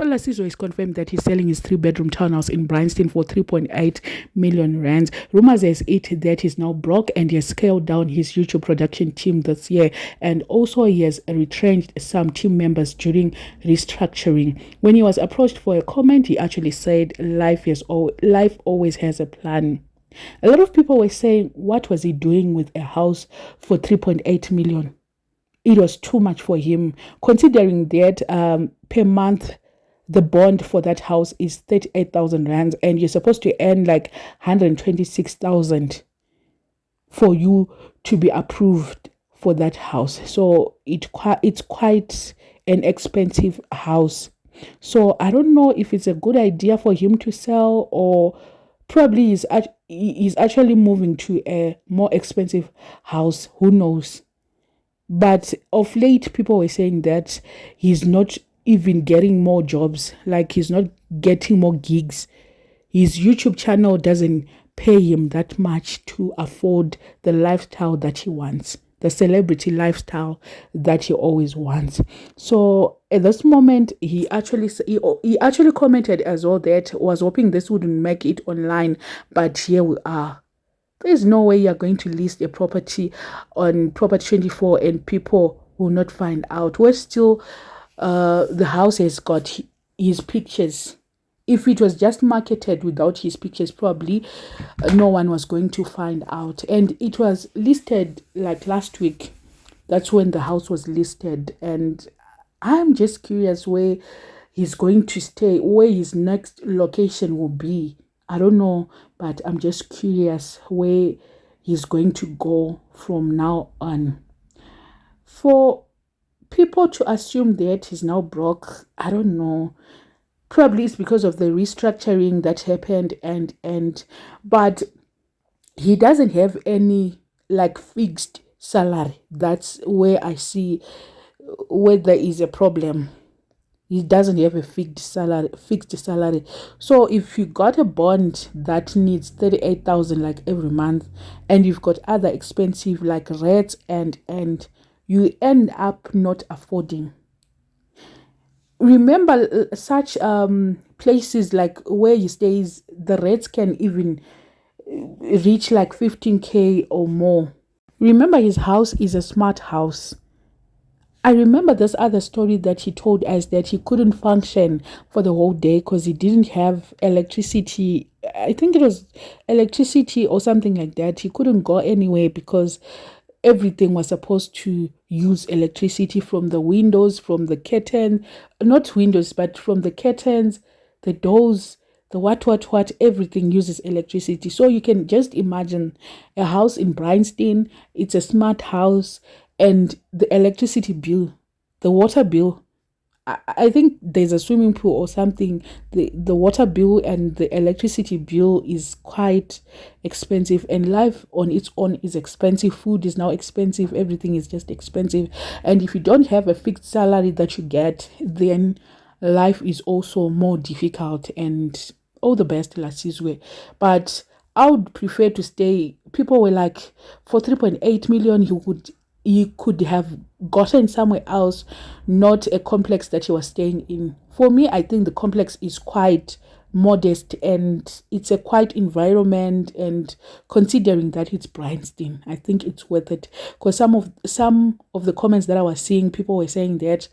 Lasizwe is confirmed that he's selling his 3-bedroom townhouse in Bryanston for 3.8 million rands. Rumors has it that he's now broke and he has scaled down his YouTube production team this year, and also he has retrenched some team members during restructuring. When he was approached for a comment, he actually said life always has a plan. A lot of people were saying, what was he doing with a house for 3.8 million? It was too much for him, considering that per month the bond for that house is 38,000 rands, and you're supposed to earn like 126,000 for you to be approved for that house. So it's quite an expensive house. So I don't know if it's a good idea for him to sell, or probably he's actually moving to a more expensive house. Who knows? But of late, people were saying that he's not even getting more jobs, like he's not getting more gigs. His YouTube channel doesn't pay him that much to afford the lifestyle that he wants, the celebrity lifestyle that he always wants. So at this moment, he actually commented as well that was hoping this wouldn't make it online, but here we are. There's no way you're going to list a property on Property 24 and people will not find out. We're still, the house has got his pictures. If it was just marketed without his pictures, probably no one was going to find out. And it was listed like last week. That's when the house was listed. And I'm just curious where he's going to stay, where his next location will be. I don't know, but I'm just curious where he's going to go from now on. For people to assume that he's now broke, I don't know. Probably it's because of the restructuring that happened, but he doesn't have any like fixed salary. That's where I see where there is a problem. He doesn't have a fixed salary. So if you got a bond that needs 38,000 like every month, and you've got other expensive like rents, and you end up not affording. Remember, such places like where he stays, the rates can even reach like 15k or more. Remember, his house is a smart house. I remember this other story that he told us, that he couldn't function for the whole day because he didn't have electricity. I think it was electricity or something like that. He couldn't go anywhere because everything was supposed to use electricity, from the windows, from the curtain, not windows, but from the curtains, the doors, the what, everything uses electricity. So you can just imagine a house in Bryanston. It's a smart house, and the electricity bill, the water bill, I think there's a swimming pool or something. The water bill and the electricity bill is quite expensive, and life on its own is expensive. Food is now expensive. Everything is just expensive. And if you don't have a fixed salary that you get, then life is also more difficult. And all the best, Lasizwe. But I would prefer to stay. People were like, for 3.8 million, he could have gotten somewhere else, not a complex that he was staying in. For me, I think the complex is quite modest and it's a quiet environment, and considering that it's Bryanston, I think it's worth it. Because some of the comments that I was seeing, people were saying that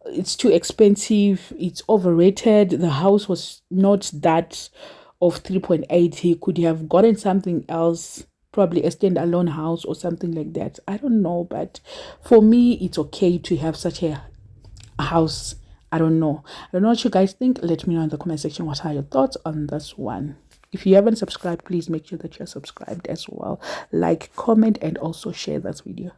it's too expensive, it's overrated, the house was not that of 3.8. He could have gotten something else, probably a standalone house or something like that. I don't know, but for me, it's okay to have such a house. I don't know what you guys think. Let me know in the comment section what are your thoughts on this one. If you haven't subscribed, please make sure that you're subscribed as well. Like, comment, and also share this video.